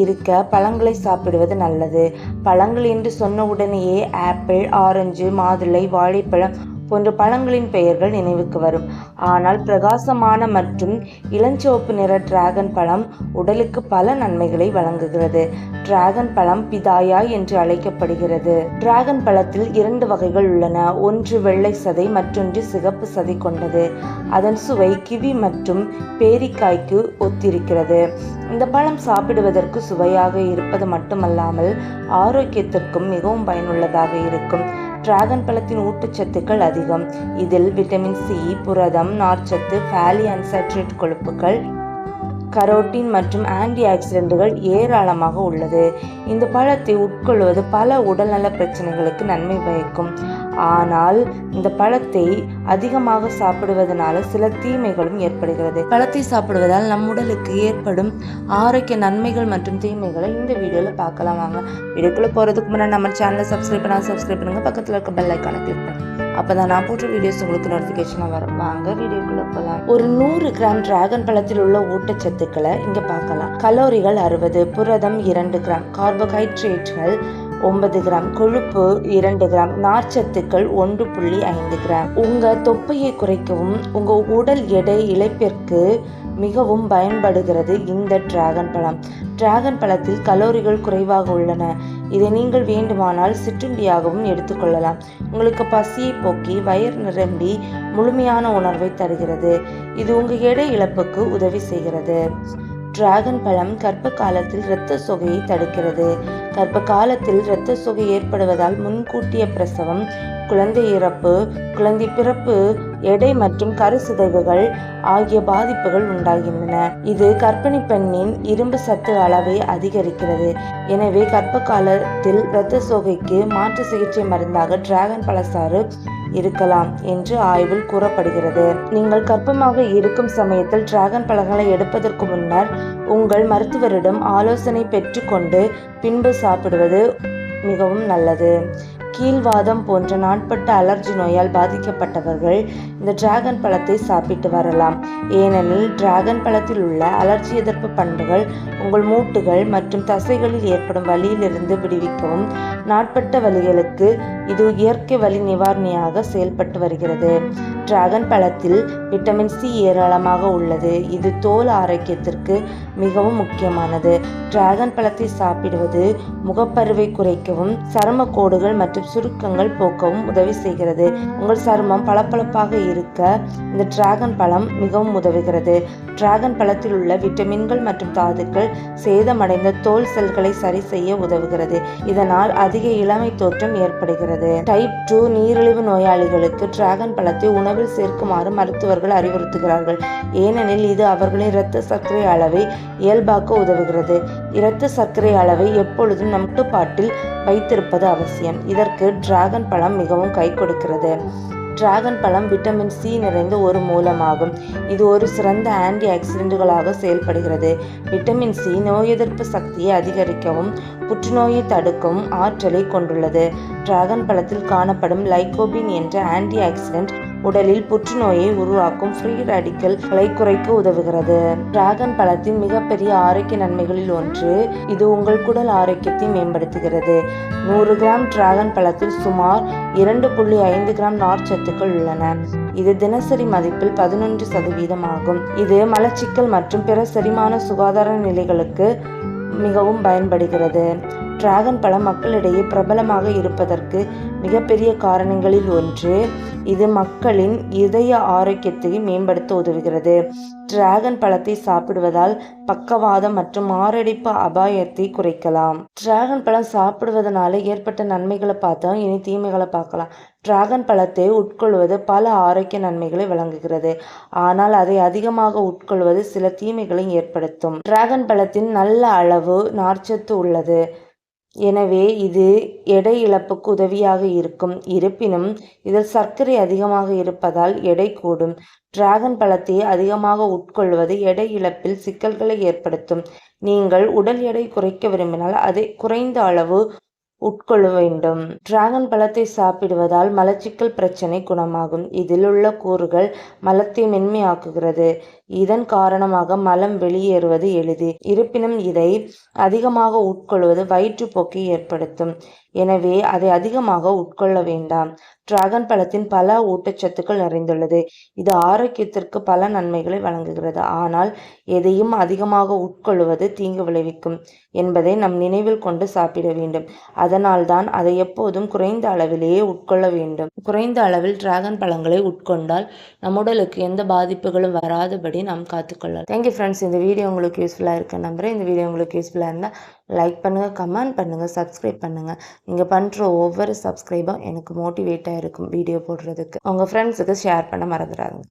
இருக்க பழங்களை சாப்பிடுவது நல்லது. பழங்கள் என்று சொன்ன உடனேயே ஆப்பிள், ஆரஞ்சு, மாதுளை, வாழைப்பழம் போன்ற பழங்களின் பெயர்கள் நினைவுக்கு வரும். ஆனால் பிரகாசமான மற்றும் இளஞ்சிவப்பு நிற டிராகன் பழம் உடலுக்கு பல நன்மைகளை வழங்குகிறது. டிராகன் பழம் பிதாயா என்று அழைக்கப்படுகிறது. டிராகன் பழத்தில் 2 வகைகள் உள்ளன. ஒன்று வெள்ளை சதை, மற்றொன்று சிகப்பு சதை கொண்டது. அதன் சுவை கிவி மற்றும் பேரிக்காய்க்கு ஒத்திருக்கிறது. இந்த பழம் சாப்பிடுவதற்கு சுவையாக இருப்பது மட்டுமல்லாமல் ஆரோக்கியத்திற்கும் மிகவும் பயனுள்ளதாக இருக்கும். டிராகன் பழத்தின் ஊட்டச்சத்துக்கள் அதிகம். இதில் விட்டமின் சி, புரதம், நார்ச்சத்து, பாலி அன்சாச்சுரேட்டட் கொழுப்புகள், கரோட்டின் மற்றும் ஆன்டி ஆக்சிடென்ட்கள் ஏராளமாக உள்ளது. இந்த பழத்தை உட்கொள்வது பல உடல்நல பிரச்சனைகளுக்கு நன்மை பயக்கும். ஆனால் இந்த பழத்தை அதிகமாக சாப்பிடுவதனால சில தீமைகளும் ஏற்படுகிறது. பழத்தை சாப்பிடுவதால் நம் உடலுக்கு ஏற்படும் ஆரோக்கிய நன்மைகள் மற்றும் தீமைகளை இந்த வீடியோவில் பார்க்கலாம். வாங்க வீடியோக்குள்ள போறதுக்கு முன்னாடி நம்ம சேனலை சப்ஸ்கிரைப் பண்ணுங்க. பக்கத்தில் இருக்க பெல் ஐக்கானை கிளிக் பண்ணுங்க. அப்பதான் நான் போட்ட வீடியோஸ் உங்களுக்கு நோட்டிபிகேஷனா வரும். வாங்க வீடியோக்குள்ள போகலாம். ஒரு 100 கிராம் டிராகன் பழத்தில் உள்ள ஊட்டச்சத்துக்களை இங்க பார்க்கலாம். கலோரிகள் 60, புரதம் 2 கிராம், கார்போஹைட்ரேட்டுகள் 9 கிராம், கொழுப்பு 2 கிராம், நார்ச்சத்துக்கள் 1.5 கிராம். உங்க தொப்பையை குறைக்கவும் உங்க உடல் எடை இழப்பிற்கு மிகவும் பயன்படுகிறது இந்த டிராகன் பழம். டிராகன் பழத்தில் கலோரிகள் குறைவாக உள்ளன. இதை நீங்கள் வேண்டுமானால் சிற்றுண்டியாகவும் எடுத்துக்கொள்ளலாம். உங்களுக்கு பசியை போக்கி வயிறு நிரம்பி முழுமையான உணர்வை தருகிறது. இது உங்க எடை இழப்புக்கு உதவி செய்கிறது. டிராகன் பழம் கர்ப்ப காலத்தில் இரத்த சோகையை தடுக்கிறது. கர்ப்ப காலத்தில் இரத்த சோகை ஏற்படுவதால் முன்கூட்டிய பிரசவம், குழந்தை இறப்பு, குழந்தை பிறப்பு, எடை மற்றும் கருச்சிதைவுகள் ஆகிய பாதிப்புகள் உண்டாகின்றன. இது கர்ப்பிணி பெண்ணின் இரும்பு சத்து அளவை அதிகரிக்கிறது. எனவே கர்ப்ப காலத்தில் இரத்த சோகைக்கு மாற்று சிகிச்சை மருந்தாக டிராகன் பழச்சாறு இருக்கலாம் என்று ஆய்வில் கூறப்படுகிறது. நீங்கள் கர்ப்பமாக இருக்கும் சமயத்தில் டிராகன் பழங்களை எடுப்பதற்கு முன்னர் உங்கள் மருத்துவரிடம் ஆலோசனை பெற்றுக்கொண்டு பின்பு சாப்பிடுவது மிகவும் நல்லது. கீழ்வாதம் போன்ற நாட்பட்ட அலர்ஜி நோயால் பாதிக்கப்பட்டவர்கள் இந்த டிராகன் பழத்தை சாப்பிட்டு வரலாம். ஏனெனில் டிராகன் பழத்தில் உள்ள அலர்ஜி எதிர்ப்பு பண்புகள் உங்கள் மூட்டுகள் மற்றும் தசைகளில் ஏற்படும் வலியிலிருந்து விடுவிக்கவும் நாட்பட்ட வலிகளுக்கு இது இயற்கை வலி நிவாரணியாக செயல்பட்டு வருகிறது. டிராகன் பழத்தில் விட்டமின் சி ஏராளமாக உள்ளது. இது தோல் ஆரோக்கியத்திற்கு மிகவும் முக்கியமானது. டிராகன் பழத்தை சாப்பிடுவது முகப்பருவை குறைக்கவும் சரும கோடுகள் மற்றும் சுருக்கங்கள் போக்கவும் உதவி செய்கிறது. உங்கள் சருமம் பளபளப்பாக இருக்க இந்த டிராகன் பழம் மிகவும் உதவுகிறது. டிராகன் பழத்தில் உள்ள விட்டமின்கள் மற்றும் தாதுக்கள் சேதமடைந்த தோல் செல்களை சரி செய்ய உதவுகிறது. இதனால் அதிக இளமை தோற்றம் ஏற்படுகிறது. டைப் 2 நீரிழிவு நோயாளிகளுக்கு டிராகன் பழத்தை உணவில் சேர்க்குமாறு மருத்துவர்கள் அறிவுறுத்துகிறார்கள். ஏனெனில் இது அவர்களின் இரத்த சர்க்கரை அளவை இயல்பாக்க உதவுகிறது. இரத்த சர்க்கரை அளவை எப்பொழுதும் நம் கட்டுப்பாட்டில் வைத்திருப்பது அவசியம். இதற்கு டிராகன் பழம் மிகவும் கை கொடுக்கிறது. டிராகன் பழம் விட்டமின் சி நிறைந்த ஒரு மூலமாகும். இது ஒரு சிறந்த ஆன்டி ஆக்சிடென்ட்களாக செயல்படுகிறது. விட்டமின் சி நோய் எதிர்ப்பு சக்தியை அதிகரிக்கவும் புற்றுநோயை தடுக்கவும் ஆற்றலை கொண்டுள்ளது. டிராகன் பழத்தில் காணப்படும் லைகோபின் என்ற ஆன்டி ஆக்சிடென்ட் உடலில் புற்றுநோயை உருவாக்கும் ஃப்ரீ ரேடிக்கல்களை குறைக்க உதவுகிறது. டிராகன் பழத்தின் மிகப்பெரிய ஆரோக்கிய நன்மைகளில் ஒன்று, இது உங்கள் குடல் ஆரோக்கியத்தை மேம்படுத்துகிறது. 100 கிராம் டிராகன் பழத்தில் சுமார் 2.5 கிராம் நார்ச்சத்துக்கள் உள்ளன. இது தினசரி மதிப்பில் 11% ஆகும். இது மலச்சிக்கல் மற்றும் பிற செரிமான சுகாதார நிலைகளுக்கு மிகவும் பயன்படுகிறது. டிராகன் பழம் மக்களிடையே பிரபலமாக இருப்பதற்கு மிகப்பெரிய காரணங்களில் ஒன்று, இது மக்களின் இதய ஆரோக்கியத்தை மேம்படுத்த உதவுகிறது. டிராகன் பழத்தை சாப்பிடுவதால் பக்கவாதம் மற்றும் மாரடைப்பு அபாயத்தை குறைக்கலாம். டிராகன் பழம் சாப்பிடுவதனால ஏற்பட்ட நன்மைகளை பார்த்தோம். இனி தீமைகளை பார்க்கலாம். டிராகன் பழத்தை உட்கொள்வது பல ஆரோக்கிய நன்மைகளை வழங்குகிறது. ஆனால் அதை அதிகமாக உட்கொள்வது சில தீமைகளை ஏற்படுத்தும். டிராகன் பழத்தின் நல்ல அளவு நார்ச்சத்து உள்ளது. எனவே இது எடை இழப்புக்கு உதவியாக இருக்கும். இருப்பினும் இதில் சர்க்கரை அதிகமாக இருப்பதால் எடை கூடும். டிராகன் பழத்தை அதிகமாக உட்கொள்வது எடை இழப்பில் சிக்கல்களை ஏற்படுத்தும். நீங்கள் உடல் எடை குறைக்க விரும்பினால் அதை குறைந்த அளவு உட்கொள்ள வேண்டும். டிராகன் பழத்தை சாப்பிடுவதால் மலச்சிக்கல் பிரச்சனை குணமாகும். இதில் உள்ள கூறுகள் மலத்தை மென்மையாக்குகிறது. இதன் காரணமாக மலம் வெளியேறுவது எளிது. இருப்பினும் இதை அதிகமாக உட்கொள்வது வயிற்றுப்போக்கை ஏற்படுத்தும். எனவே அதை அதிகமாக உட்கொள்ள வேண்டாம். டிராகன் பழத்தின் பல ஊட்டச்சத்துக்கள் நிறைந்துள்ளது. இது ஆரோக்கியத்திற்கு பல நன்மைகளை வழங்குகிறது. ஆனால் எதையும் அதிகமாக உட்கொள்வது தீங்கு விளைவிக்கும் என்பதை நம் நினைவில் கொண்டு சாப்பிட வேண்டும். அதனால்தான் அதை எப்போதும் குறைந்த அளவிலேயே உட்கொள்ள வேண்டும். குறைந்த அளவில் டிராகன் பழங்களை உட்கொண்டால் நம் உடலுக்கு எந்த பாதிப்புகளும் வராதபடி நாம் காத்துக்கொள்ளலாம். Thank you friends. இந்த வீடியோ உங்களுக்கு யூஸ்ஃபுல்லாக இருக்குன்னு நம்புறேன். இந்த வீடியோ உங்களுக்கு யூஸ்ஃபுல்லாக இருந்தால் லைக் பண்ணுங்கள், கமெண்ட் பண்ணுங்கள், சப்ஸ்கிரைப் பண்ணுங்கள். நீங்கள் பண்ணுற ஒவ்வொரு சப்ஸ்கிரைபும் எனக்கு மோட்டிவேட்டாக இருக்கும் வீடியோ போடுறதுக்கு. உங்கள் ஃப்ரெண்ட்ஸுக்கு ஷேர் பண்ண மறந்துடாதுங்க.